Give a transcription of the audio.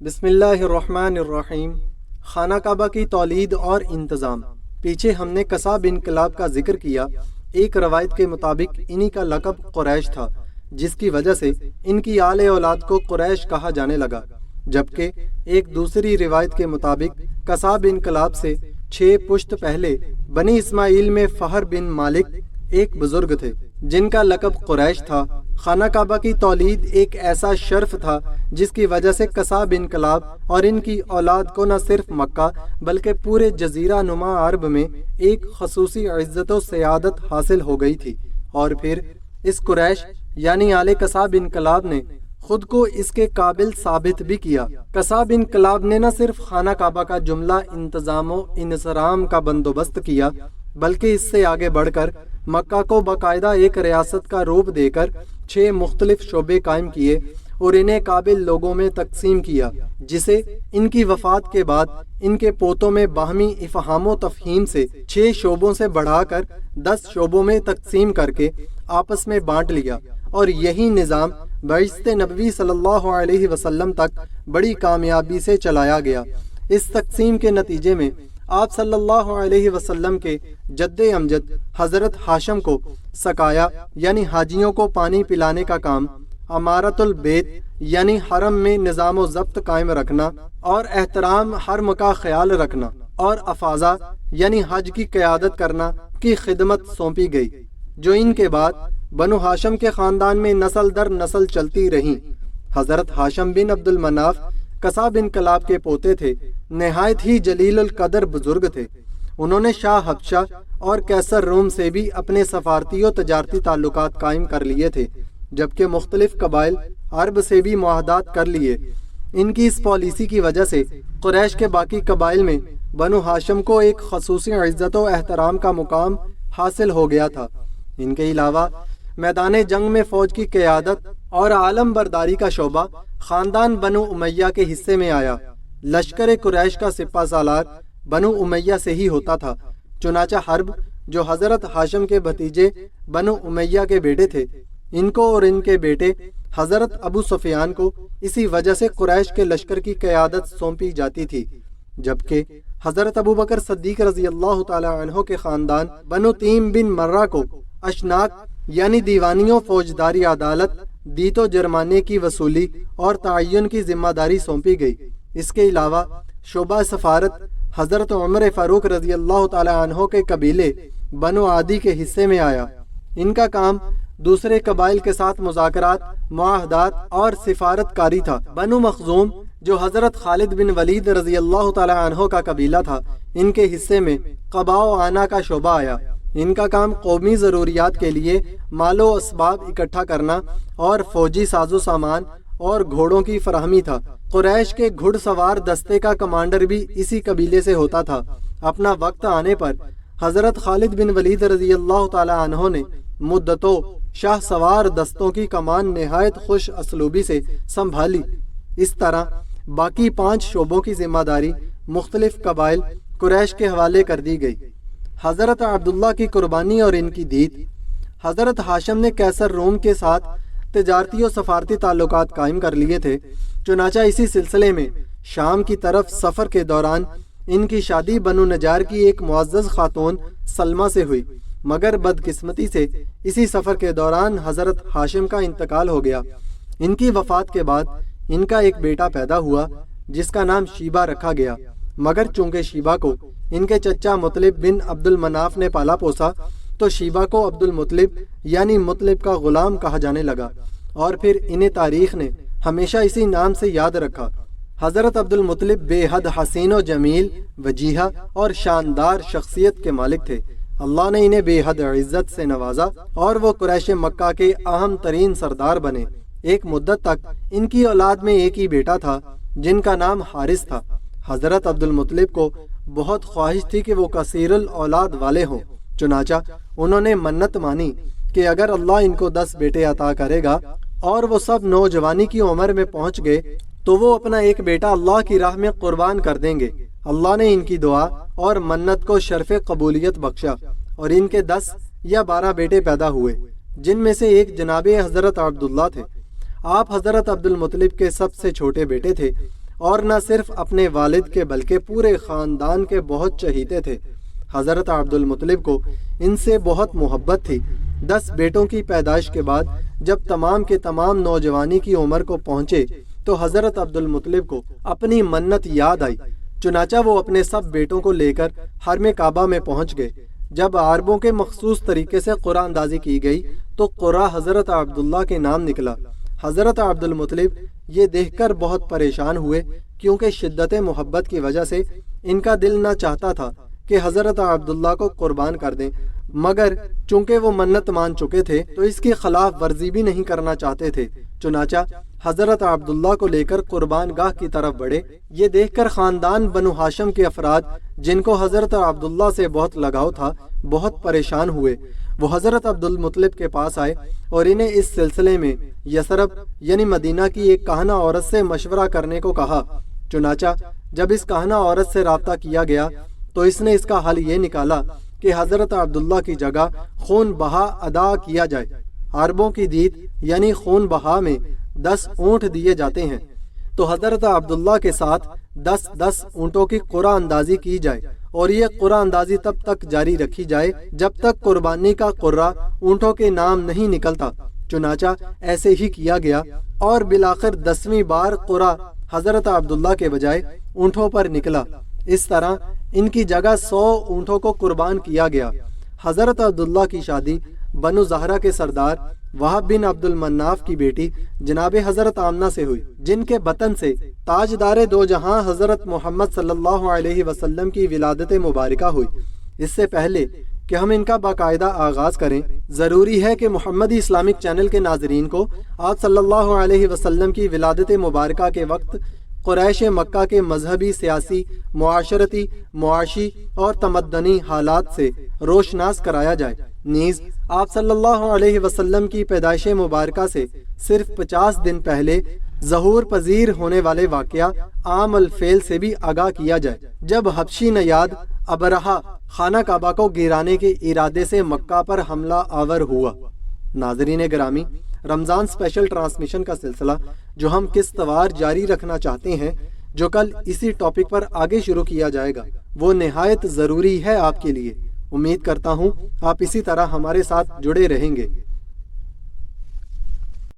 بسم اللہ الرحمن الرحیم۔ خانہ کعبہ کی تولید اور انتظام۔ پیچھے ہم نے کساب انقلاب کا ذکر کیا۔ ایک روایت کے مطابق انہی کا لقب قریش تھا، جس کی وجہ سے ان کی آل اولاد کو قریش کہا جانے لگا، جبکہ ایک دوسری روایت کے مطابق کساب انقلاب سے 6 پشت پہلے بنی اسماعیل میں فہر بن مالک ایک بزرگ تھے جن کا لقب قریش تھا۔ خانہ کعبہ کی تولید ایک ایسا شرف تھا جس کی وجہ سے کساب انقلاب اور ان کی اولاد کو نہ صرف مکہ بلکہ پورے جزیرہ نما عرب میں ایک خصوصی عزت و سیادت حاصل ہو گئی تھی۔ اور پھر اس قریش یعنی آل کساب انقلاب نے خود کو اس کے قابل ثابت بھی کیا۔ کساب انقلاب نے نہ صرف خانہ کعبہ کا جملہ انتظام و انصرام کا بندوبست کیا بلکہ اس سے آگے بڑھ کر مکہ کو باقاعدہ ایک ریاست کا روپ دے کر 6 مختلف شعبے قائم کیے اور انہیں قابل لوگوں میں تقسیم کیا، جسے ان کی وفات کے بعد ان کے پوتوں میں باہمی افہام و تفہیم سے 6 شعبوں سے بڑھا کر 10 شعبوں میں تقسیم کر کے آپس میں بانٹ لیا، اور یہی نظام بعثت نبوی صلی اللہ علیہ وسلم تک بڑی کامیابی سے چلایا گیا۔ اس تقسیم کے نتیجے میں آپ صلی اللہ علیہ وسلم کے جد امجد حضرت ہاشم کو سقایا یعنی حاجیوں کو پانی پلانے کا کام، عمارت البیت یعنی حرم میں نظام و ضبط قائم رکھنا اور احترام حرم کا خیال رکھنا، اور افاضہ یعنی حج کی قیادت کرنا کی خدمت سونپی گئی، جو ان کے بعد بنو ہاشم کے خاندان میں نسل در نسل چلتی رہیں۔ حضرت ہاشم بن عبد المناف کساب انقلاب کے پوتے تھے، نہایت ہی جلیل القدر بزرگ تھے۔ انہوں نے شاہ حبشہ اور قیصر روم سے بھی اپنے سفارتی و تجارتی تعلقات قائم کر لیے تھے، جبکہ مختلف قبائل عرب سے بھی معاہدات کر لیے۔ ان کی اس پالیسی کی وجہ سے قریش کے باقی قبائل میں بنو ہاشم کو ایک خصوصی عزت و احترام کا مقام حاصل ہو گیا تھا۔ ان کے علاوہ میدان جنگ میں فوج کی قیادت اور عالم برداری کا شعبہ خاندان بنو امیہ کے حصے میں آیا۔ لشکر قریش کا سپہ سالار بنو امیہ سے ہی ہوتا تھا، چنانچہ حرب جو حضرت ہاشم کے بھتیجے بنو امیہ کے بیٹے تھے، ان کو اور ان کے بیٹے حضرت ابو سفیان کو اسی وجہ سے قریش کے لشکر کی قیادت سونپی جاتی تھی، جبکہ حضرت ابو بکر صدیق رضی اللہ تعالی عنہ کے خاندان بنو تیم بن مرہ کو اشناک یعنی دیوانیوں، فوجداری، عدالت، دیت و جرمانے کی وصولی اور تعین کی ذمہ داری سونپی گئی۔ اس کے علاوہ شعبہ سفارت حضرت عمر فاروق رضی اللہ تعالی عنہ کے قبیلے بنو عادی کے حصے میں آیا۔ ان کا کام دوسرے قبائل کے ساتھ مذاکرات، معاہدات اور سفارت کاری تھا۔ بنو مخزوم جو حضرت خالد بن ولید رضی اللہ تعالی عنہ کا قبیلہ تھا، ان کے حصے میں قبا و آنا کا شعبہ آیا۔ ان کا کام قومی ضروریات کے لیے مال و اسباب اکٹھا کرنا اور فوجی ساز و سامان اور گھوڑوں کی فراہمی تھا۔ قریش کے گھڑ سوار دستے کا کمانڈر بھی اسی قبیلے سے ہوتا تھا۔ اپنا وقت آنے پر حضرت خالد بن ولید رضی اللہ تعالی عنہ نے مدتوں شاہ سوار دستوں کی کمان نہایت خوش اسلوبی سے سنبھالی۔ اس طرح باقی 5 شعبوں کی ذمہ داری مختلف قبائل قریش کے حوالے کر دی گئی۔ حضرت عبداللہ کی قربانی اور ان کی دیت۔ حضرت ہاشم نے قیصر روم کے ساتھ تجارتی و سفارتی تعلقات قائم کر لیے تھے، چنانچہ اسی سلسلے میں شام کی طرف سفر کے دوران ان کی شادی بنو نجار کی ایک معزز خاتون سلمہ سے ہوئی، مگر بدقسمتی سے اسی سفر کے دوران حضرت ہاشم کا انتقال ہو گیا۔ ان کی وفات کے بعد ان کا ایک بیٹا پیدا ہوا جس کا نام شیبہ رکھا گیا، مگر چونکہ شیبہ کو ان کے چچا مطلب بن عبد المناف نے پالا پوسا تو شیبہ کو عبد المطلب یعنی مطلب کا غلام کہا جانے لگا، اور پھر انہیں تاریخ نے ہمیشہ اسی نام سے یاد رکھا۔ حضرت عبد المطلب بے حد حسین و جمیل، وجیحہ اور شاندار شخصیت کے مالک تھے۔ اللہ نے انہیں بے حد عزت سے نوازا اور وہ قریش مکہ کے اہم ترین سردار بنے۔ ایک مدت تک ان کی اولاد میں ایک ہی بیٹا تھا جن کا نام حارث تھا۔ حضرت عبد المطلب کو بہت خواہش تھی کہ وہ کثیر الاولاد والے ہوں، چنانچہ انہوں نے منت مانی کہ اگر اللہ ان کو 10 بیٹے عطا کرے گا اور وہ سب نوجوانی کی عمر میں پہنچ گئے تو وہ اپنا ایک بیٹا اللہ کی راہ میں قربان کر دیں گے۔ اللہ نے ان کی دعا اور منت کو شرف قبولیت بخشا اور ان کے 10 یا 12 بیٹے پیدا ہوئے، جن میں سے ایک جناب حضرت عبداللہ تھے۔ آپ حضرت عبد المطلب کے سب سے چھوٹے بیٹے تھے اور نہ صرف اپنے والد کے بلکہ پورے خاندان کے بہت چہیتے تھے۔ حضرت عبد المطلب کو ان سے بہت محبت تھی۔ 10 بیٹوں کی پیدائش کے بعد جب تمام کے تمام نوجوانی کی عمر کو پہنچے تو حضرت عبد المطلب کو اپنی منت یاد آئی، چنانچہ وہ اپنے سب بیٹوں کو لے کر حرم کعبہ میں پہنچ گئے۔ جب عربوں کے مخصوص طریقے سے قرآن اندازی کی گئی تو قرہ حضرت عبداللہ کے نام نکلا۔ حضرت عبد المطلب یہ دیکھ کر بہت پریشان ہوئے، کیونکہ شدت محبت کی وجہ سے ان کا دل نہ چاہتا تھا کہ حضرت عبداللہ کو قربان کر دیں، مگر چونکہ وہ منت مان چکے تھے تو اس کی خلاف ورزی بھی نہیں کرنا چاہتے تھے۔ چنانچہ حضرت عبداللہ کو لے کر قربان گاہ کی طرف بڑھے۔ یہ دیکھ کر خاندان بنو ہاشم کے افراد جن کو حضرت عبداللہ سے بہت لگاؤ تھا بہت پریشان ہوئے۔ وہ حضرت عبد المطلب کے پاس آئے اور انہیں اس سلسلے میں یثرب یعنی مدینہ کی ایک کہنہ عورت سے مشورہ کرنے کو کہا۔ چنانچہ جب اس کہنہ عورت سے رابطہ کیا گیا تو اس نے اس کا حل یہ نکالا کہ حضرت عبداللہ کی جگہ خون بہا ادا کیا جائے۔ عربوں کی دیت یعنی خون بہا میں 10 اونٹ دیے جاتے ہیں، تو حضرت عبداللہ کے ساتھ 10 اونٹوں کی قرعہ اندازی کی جائے، اور یہ قرعہ اندازی تب تک جاری رکھی جائے جب تک قربانی کا قرعہ اونٹوں کے نام نہیں نکلتا۔ چنانچہ ایسے ہی کیا گیا، اور بالآخر 10ویں بار قرعہ حضرت عبداللہ کے بجائے اونٹوں پر نکلا۔ اس طرح ان کی جگہ 100 اونٹوں کو قربان کیا گیا۔ حضرت عبداللہ کی شادی بنو زہرہ کے سردار وہب بن عبد المناف کی بیٹی جناب حضرت آمنہ سے ہوئی، جن کے بطن سے تاجدار دو جہاں حضرت محمد صلی اللہ علیہ وسلم کی ولادت مبارکہ ہوئی۔ اس سے پہلے کہ ہم ان کا باقاعدہ آغاز کریں، ضروری ہے کہ محمدی اسلامک چینل کے ناظرین کو آپ صلی اللہ علیہ وسلم کی ولادت مبارکہ کے وقت قریش مکہ کے مذہبی، سیاسی، معاشرتی، معاشی اور تمدنی حالات سے روشناس کرایا جائے۔ نیز آپ صلی اللہ علیہ وسلم کی پیدائش مبارکہ سے صرف 50 دن پہلے ظہور پذیر ہونے والے واقعہ عام الفیل سے بھی آگاہ کیا جائے، جب حبشی نیاد ابرہہ خانہ کعبہ کو گرانے کے ارادے سے مکہ پر حملہ آور ہوا۔ ناظرین گرامی، رمضان اسپیشل ٹرانسمیشن کا سلسلہ جو ہم قسط وار جاری رکھنا چاہتے ہیں، جو کل اسی ٹاپک پر آگے شروع کیا جائے گا، وہ نہایت ضروری ہے آپ کے لیے۔ امید کرتا ہوں آپ اسی طرح ہمارے ساتھ جڑے رہیں گے۔